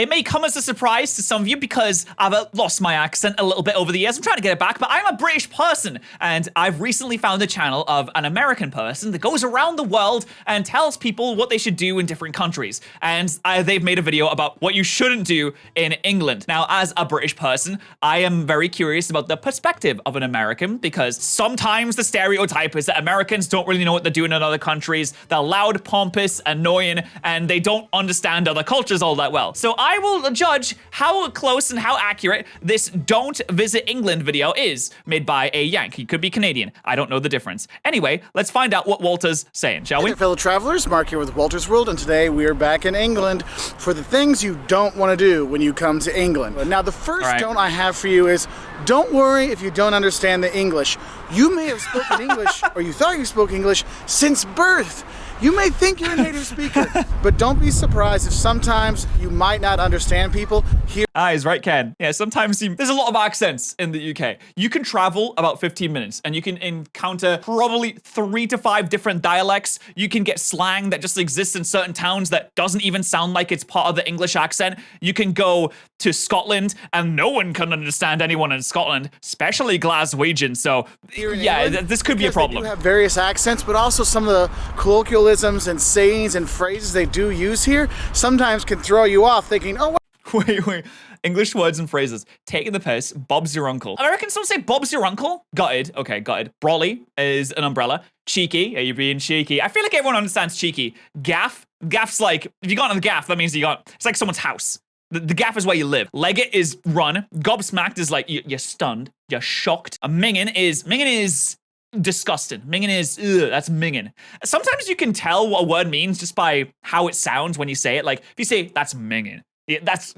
It may come as a surprise to some of you because I've lost my accent a little bit over the years. I'm trying to get it back, but I'm a British person, and I've recently found a channel of an American person that goes around the world and tells people what they should do in different countries. And they've made a video about what you shouldn't do in England. Now, as a British person, I am very curious about the perspective of an American, because sometimes the stereotype is that Americans don't really know what they're doing in other countries. They're loud, pompous, annoying, and they don't understand other cultures all that well. So I will judge how close and how accurate this Don't Visit England video is, made by a Yank. He could be Canadian. I don't know the difference. Anyway, let's find out what Walter's saying, shall we? Hey there, fellow travelers, Mark here with Walter's World, and today we are back in England for the things you don't want to do when you come to England. Now, the first don't I have for you is, don't worry if you don't understand the English. You may have spoken English, or you thought you spoke English, since birth. You may think you're a native speaker, but don't be surprised if sometimes you might not understand people here. He's right, Ken. Yeah, sometimes there's a lot of accents in the UK. You can travel about 15 minutes and you can encounter probably 3 to 5 different dialects. You can get slang that just exists in certain towns that doesn't even sound like it's part of the English accent. You can go to Scotland and no one can understand anyone in Scotland, especially Glaswegians. So yeah, this could be a problem. They do have various accents, but also some of the colloquialisms and sayings and phrases they do use here sometimes can throw you off thinking, oh, Wait. English words and phrases. Taking the piss. Bob's your uncle. Americans don't say Bob's your uncle. Gutted. Okay, gutted. Brolly is an umbrella. Cheeky. Yeah, you're being cheeky. I feel like everyone understands cheeky. Gaff. Gaff's like, if you got on the gaff, that means it's like someone's house. The gaff is where you live. Legget is run. Gobsmacked is like, you're stunned. You're shocked. A mingin is disgusting. Mingin is, that's mingin. Sometimes you can tell what a word means just by how it sounds when you say it. Like, if you say, that's mingin. That's,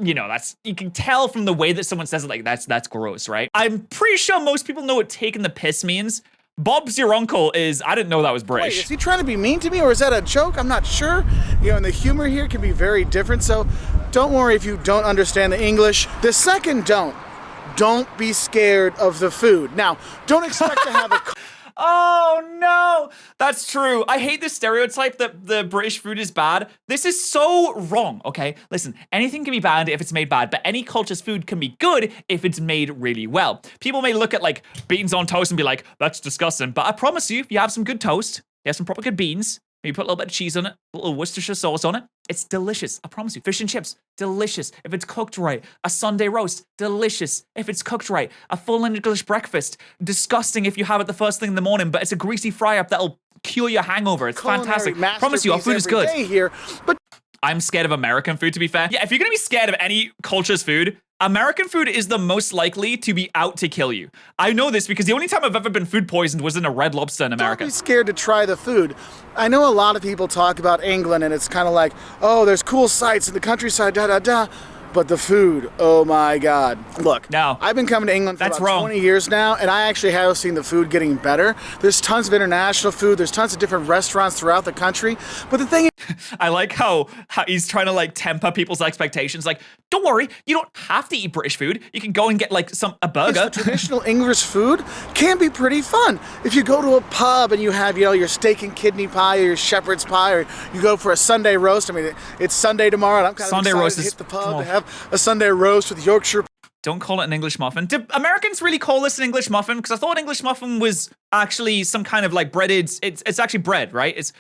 you can tell from the way that someone says it, like, that's gross, right? I'm pretty sure most people know what taking the piss means. Bob's your uncle is, I didn't know that was British. Wait, is he trying to be mean to me, or is that a joke? I'm not sure. And the humor here can be very different, so don't worry if you don't understand the English. The second don't be scared of the food. Now, don't expect to have a... Oh no, that's true. I hate this stereotype that the British food is bad. This is so wrong, okay? Listen, anything can be bad if it's made bad, but any culture's food can be good if it's made really well. People may look at like beans on toast and be like, that's disgusting. But I promise you, if you have some good toast, you have some proper good beans, maybe put a little bit of cheese on it, a little Worcestershire sauce on it, it's delicious. I promise you. Fish and chips, delicious. If it's cooked right. A Sunday roast, delicious. If it's cooked right. A full English breakfast, disgusting if you have it the first thing in the morning, but it's a greasy fry-up that'll cure your hangover. It's fantastic. I promise you, our food is good. Here, but I'm scared of American food, to be fair. Yeah, if you're gonna be scared of any culture's food, American food is the most likely to be out to kill you. I know this because the only time I've ever been food poisoned was in a Red Lobster in America. Don't be scared to try the food. I know a lot of people talk about England and it's kind of like, oh, there's cool sights in the countryside, da-da-da. But the food, oh my God. Look, no, I've been coming to England for about 20 years now, and I actually have seen the food getting better. There's tons of international food. There's tons of different restaurants throughout the country. But the thing is, I like how he's trying to like temper people's expectations. Like, don't worry, you don't have to eat British food. You can go and get like a burger. The traditional English food can be pretty fun. If you go to a pub and you have, your steak and kidney pie or your shepherd's pie, or you go for a Sunday roast. I mean, it's Sunday tomorrow, and I'm kind of excited to hit the pub to have a Sunday roast with Yorkshire. Don't call it an English muffin. Do Americans really call this an English muffin? Because I thought English muffin was actually some kind of like breaded, it's actually bread, right?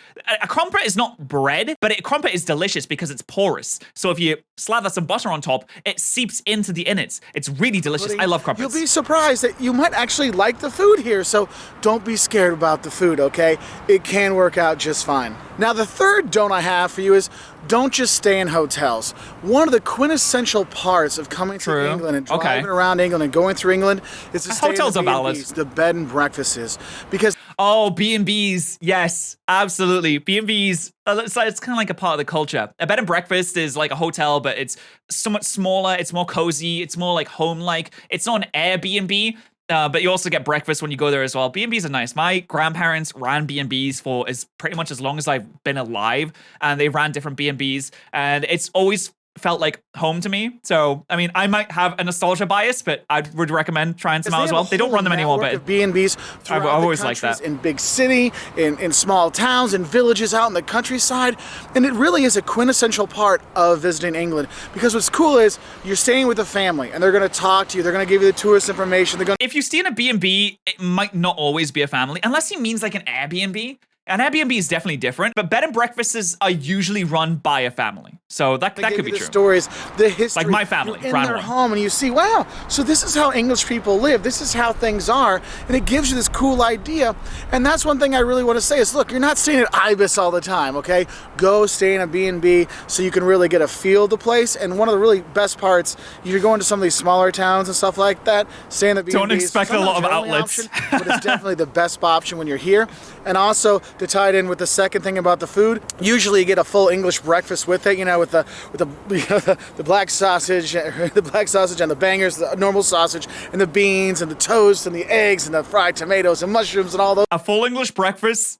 A crumpet is not bread, but a crumpet is delicious because it's porous. So if you slather some butter on top, it seeps into the innards. It's really delicious. I love crumpets. You'll be surprised that you might actually like the food here, so don't be scared about the food, okay? It can work out just fine. Now, the third don't I have for you is don't just stay in hotels. One of the quintessential parts of coming to England and driving around England and going through England is to stay hotels in are valid. the bed and breakfasts. Because B&Bs, yes, absolutely. B&Bs, it's kind of like a part of the culture. A bed and breakfast is like a hotel, but it's so much smaller. It's more cozy. It's more like home-like. It's not an Airbnb. But you also get breakfast when you go there as well. B&Bs are nice. My grandparents ran B&Bs for pretty much as long as I've been alive, and they ran different B&Bs, and it's always felt like home to me. So, I mean, I might have a nostalgia bias, but I would recommend trying some out as well. They don't run them anymore, but B&Bs I've always liked that. In big city, in small towns, in villages out in the countryside, and it really is a quintessential part of visiting England, because what's cool is you're staying with a family, and they're going to talk to you, they're going to give you the tourist information. If you stay in a B&B, it might not always be a family, unless he means like an Airbnb. An Airbnb is definitely different, but bed and breakfasts are usually run by a family. So that could be true. Stories, the history. Like my family, you're in their home, and you see, wow, so this is how English people live. This is how things are, and it gives you this cool idea. And that's one thing I really want to say is, look, you're not staying at Ibis all the time, okay? Go stay in a B&B so you can really get a feel of the place. And one of the really best parts, you're going to some of these smaller towns and stuff like that, stay in the B&Bs. Don't expect a lot of outlets. Option, but it's definitely the best option when you're here. And also, to tie it in with the second thing about the food, usually you get a full English breakfast with it, you know, with the black sausage, and the bangers, the normal sausage, and the beans, and the toast, and the eggs, and the fried tomatoes, and mushrooms, and all those. A full English breakfast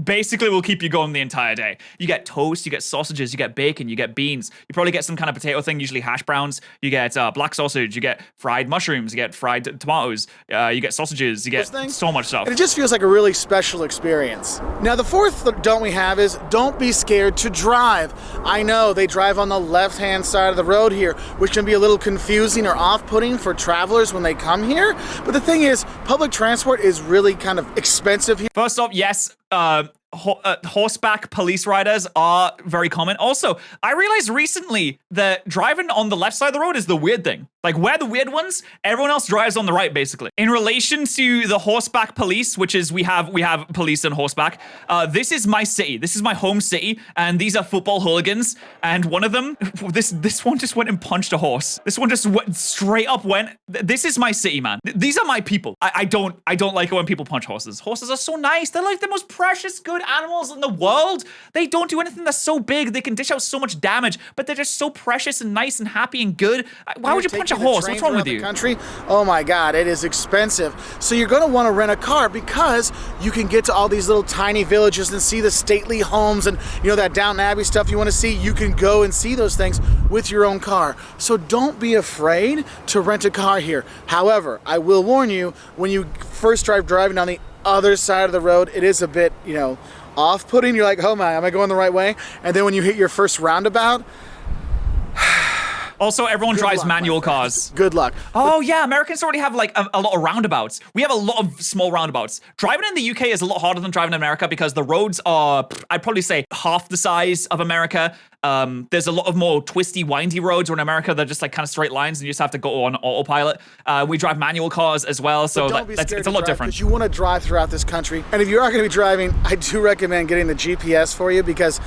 basically will keep you going the entire day. You get toast, you get sausages, you get bacon, you get beans. You probably get some kind of potato thing, usually hash browns. You get black sausage, you get fried mushrooms, you get fried tomatoes, you get sausages, you get so much stuff. And it just feels like a really special experience. Now, the fourth don't we have is don't be scared to drive. I know they drive on the left-hand side of the road here, which can be a little confusing or off-putting for travelers when they come here. But the thing is, public transport is really kind of expensive here. First off, yes, horseback police riders are very common. Also, I realized recently that driving on the left side of the road is the weird thing. Like, we're the weird ones, everyone else drives on the right, basically. In relation to the horseback police, which is we have police on horseback, this is my city. This is my home city, and these are football hooligans. And one of them, this one just went and punched a horse. This one just went straight up this is my city, man. These are my people. I don't like it when people punch horses. Horses are so nice. They're like the most precious, good animals in the world. They don't do anything that's so big. They can dish out so much damage, but they're just so precious and nice and happy and good. Why would you punch a horse? What's wrong with you? Country? Oh my God, it is expensive. So you're going to want to rent a car because you can get to all these little tiny villages and see the stately homes and, you know, that Downton Abbey stuff you want to see. You can go and see those things with your own car. So don't be afraid to rent a car here. However, I will warn you, when you first driving on the other side of the road, it is a bit, you know, off-putting. You're like, oh my, am I going the right way? And then when you hit your first roundabout, also, everyone drives manual cars. Good luck. Oh yeah, Americans already have like a lot of roundabouts. We have a lot of small roundabouts. Driving in the UK is a lot harder than driving in America because the roads are, I'd probably say, half the size of America. There's a lot of more twisty, windy roads, where in America they're just like kind of straight lines and you just have to go on autopilot. We drive manual cars as well, so it's a lot different. Because you want to drive throughout this country. And if you are going to be driving, I do recommend getting the GPS for you, because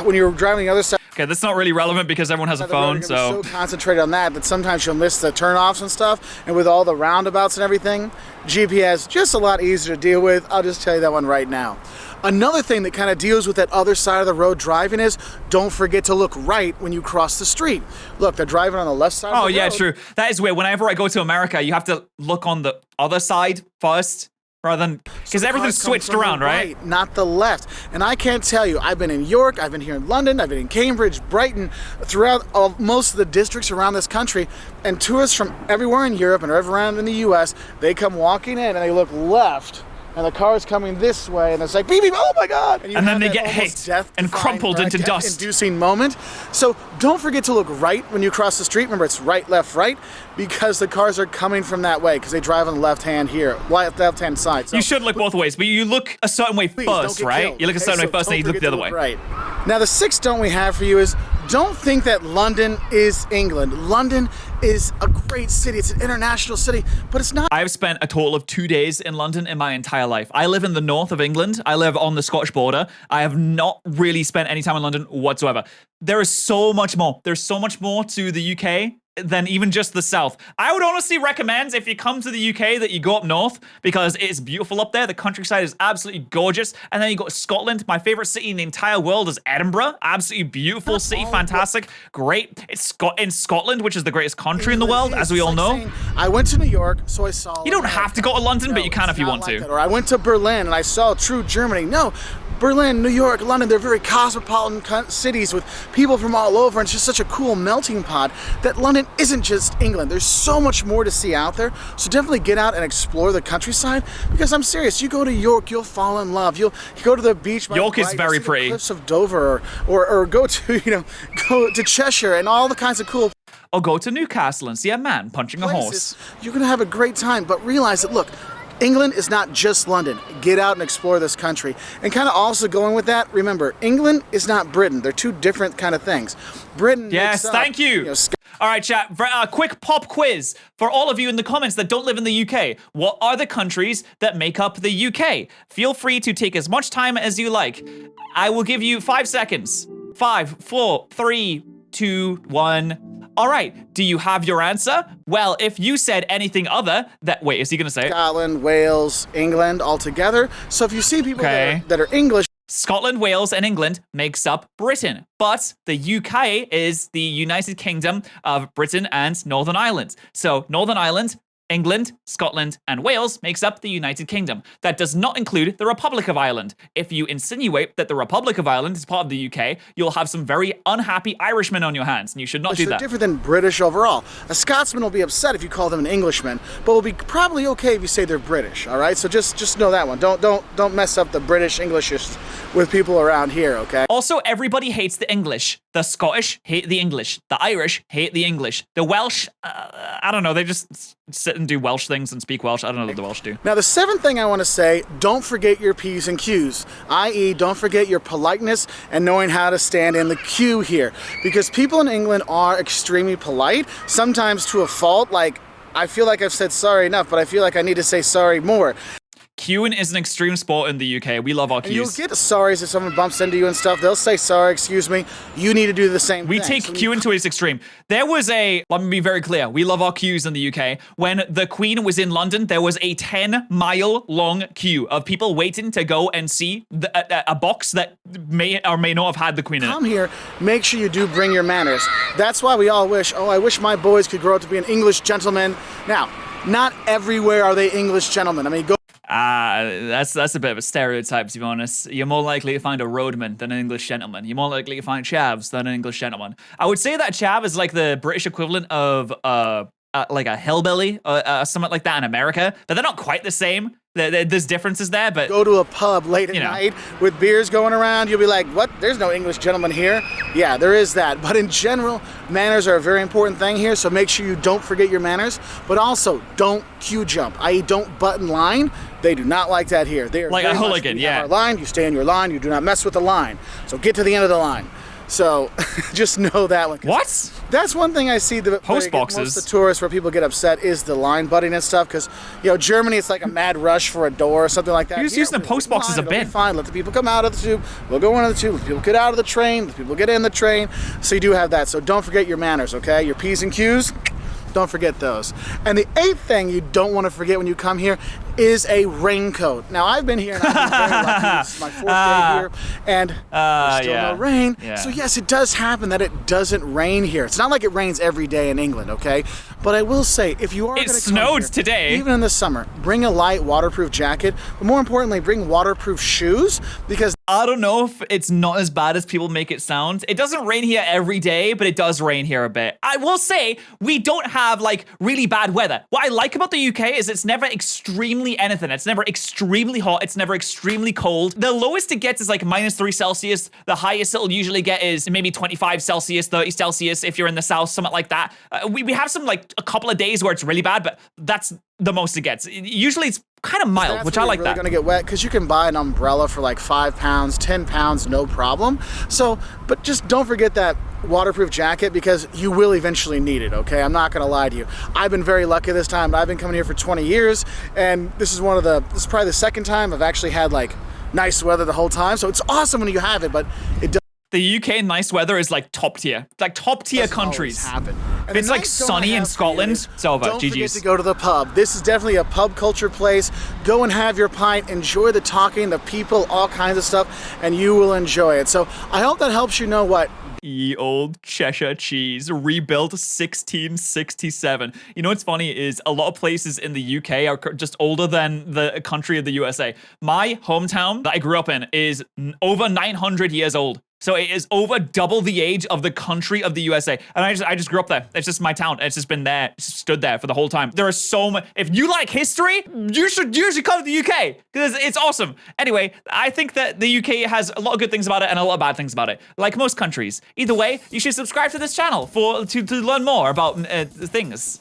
when you're driving the other side. Okay, that's not really relevant because everyone has a phone, so. You're so concentrated on that sometimes you'll miss the turnoffs and stuff. And with all the roundabouts and everything, GPS just a lot easier to deal with. I'll just tell you that one right now. Another thing that kind of deals with that other side of the road driving is don't forget to look right when you cross the street. Look, they're driving on the left side of the road. Oh yeah, true. That is weird. Whenever I go to America, you have to look on the other side first. Rather than, because everything's switched around, right? Not the left. And I can't tell you, I've been in York, I've been here in London, I've been in Cambridge, Brighton, throughout most of the districts around this country, and tourists from everywhere in Europe and everywhere in the US, they come walking in and they look left. And the car's coming this way, and it's like, beep, beep, oh my God! And then they get hit and crumpled into dust. Inducing moment. So don't forget to look right when you cross the street. Remember, it's right, right, because the cars are coming from that way, because they drive on the left-hand side. So, you should look both ways, but you look a certain way first, right? Killed. You look a certain way first, and you look the other way. Right. Now, the sixth don't we have for you is don't think that London is England. London is a great city. It's an international city, but it's not. I've spent a total of 2 days in London in my entire life. I live in the north of England. I live on the Scottish border. I have not really spent any time in London whatsoever. There is so much more. There's so much more to the UK than even just the south. I would honestly recommend, if you come to the UK, that you go up north, because it's beautiful up there. The countryside is absolutely gorgeous. And then you go to Scotland. My favorite city in the entire world is Edinburgh. Absolutely beautiful city, fantastic, great. It's in Scotland, which is the greatest country in the world, as we all know. I went to New York, so I saw. You don't have to go to London, but you can if you want to. Or I went to Berlin and I saw true Germany. No, Berlin, New York, London, they're very cosmopolitan cities with people from all over, and it's just such a cool melting pot that London isn't just England. There's so much more to see out there, so definitely get out and explore the countryside, because I'm serious, you go to York, you'll fall in love. You'll go to the beach. York is very pretty. The cliffs of Dover, or go to, go to Cheshire and all the kinds of cool Or go to Newcastle and see a man punching a horse. You're gonna have a great time, but realize that, look, England is not just London. Get out and explore this country. And kind of also going with that, remember, England is not Britain. They're two different kind of things. Britain Yes, thank you. All right, chat, quick pop quiz for all of you in the comments that don't live in the UK. What are the countries that make up the UK? Feel free to take as much time as you like. I will give you 5 seconds. 5, 4, 3, 2, 1. All right, do you have your answer? Well, if you said anything other that, wait, is he gonna say it? Scotland, Wales, England all together. So if you see people that are English, Scotland, Wales, and England makes up Britain, but the UK is the United Kingdom of Britain and Northern Ireland. So Northern Ireland, England, Scotland, and Wales makes up the United Kingdom. That does not include the Republic of Ireland. If you insinuate that the Republic of Ireland is part of the UK, you'll have some very unhappy Irishmen on your hands, and you should not do that. Different than British overall. A Scotsman will be upset if you call them an Englishman, but will be probably okay if you say they're British. All right, so just know that one. Don't mess up the British Englishes with people around here. Okay. Also, everybody hates the English. The Scottish hate the English. The Irish hate the English. The Welsh, I don't know, they just sit and do Welsh things and speak Welsh. I don't know what the Welsh do. Now, the seventh thing I want to say, don't forget your P's and Q's, i.e. don't forget your politeness and knowing how to stand in the queue here. Because people in England are extremely polite, sometimes to a fault. Like, I feel like I've said sorry enough, but I feel like I need to say sorry more. Queuing is an extreme sport in the UK. We love our queues. And you'll get sorries if someone bumps into you and stuff. They'll say, sorry, excuse me. You need to do the same thing. We take queuing to its extreme. There was let me be very clear, we love our queues in the UK. When the Queen was in London, there was a 10-mile long queue of people waiting to go and see a box that may or may not have had the Queen in it. Come here, make sure you do bring your manners. That's why we all wish, I wish my boys could grow up to be an English gentleman. Now, not everywhere are they English gentlemen. I mean, go. That's a bit of a stereotype, to be honest. You're more likely to find a roadman than an English gentleman. You're more likely to find chavs than an English gentleman. I would say that chav is like the British equivalent of like a hillbilly or something like that in America, but they're not quite the same. There's differences there, but go to a pub late at night with beers going around, you'll be like, what? There's no English gentleman here. Yeah, there is that. But in general, manners are a very important thing here, so make sure you don't forget your manners, but also don't queue jump, i.e. don't butt in line. They do not like that here. They are like a hooligan, you have our line, you stay in your line, you do not mess with the line. So get to the end of the line. So just know that one. What? That's one thing I see. The post boxes. Most of the tourists where people get upset is the line butting and stuff, because Germany, it's like a mad rush for a door or something like that. You're just using the post box as a bin. Fine, let the people come out of the tube. We'll go into the tube. Let the people get out of the train. Let the people get in the train. So you do have that. So don't forget your manners, okay? Your P's and Q's. Don't forget those. And the eighth thing you don't want to forget when you come here is a raincoat. Now, I've been here and I've been very lucky. This is my 4th day here, and there's still no rain. Yeah. So yes, it does happen that it doesn't rain here. It's not like it rains every day in England, okay? But I will say, if you are going to come here, it snowed today. Even in the summer, bring a light waterproof jacket, but more importantly, bring waterproof shoes, because I don't know if it's not as bad as people make it sound. It doesn't rain here every day, but it does rain here a bit. I will say, we don't have like really bad weather. What I like about the UK is it's never extremely anything. It's never extremely hot. It's never extremely cold. The lowest it gets is like -3 Celsius. The highest it'll usually get is maybe 25 Celsius, 30 Celsius if you're in the south, something like that. We have some like a couple of days where it's really bad, but that's the most it gets. Usually it's kind of mild, which I like that. You're really gonna get wet because you can buy an umbrella for like 5 pounds, 10 pounds, no problem. So, but just don't forget that waterproof jacket, because you will eventually need it, okay? I'm not gonna lie to you. I've been very lucky this time. I've been coming here for 20 years, and this is probably the second time I've actually had like nice weather the whole time. So it's awesome when you have it, but it does. The UK nice weather is like top tier. Like top tier countries. If it's like sunny in Scotland, it's over. Don't forget GG's. to go to the pub. This is definitely a pub culture place. Go and have your pint, enjoy the talking, the people, all kinds of stuff, and you will enjoy it. So I hope that helps you know what Ye old Cheshire cheese, rebuilt 1667. You know what's funny is a lot of places in the UK are just older than the country of the USA. My hometown that I grew up in is over 900 years old. So it is over double the age of the country of the USA. And I just grew up there. It's just my town. It's just been there, it's just stood there for the whole time. There are so many. If you like history, you should come to the UK because it's awesome. Anyway, I think that the UK has a lot of good things about it and a lot of bad things about it, like most countries. Either way, you should subscribe to this channel to learn more about things.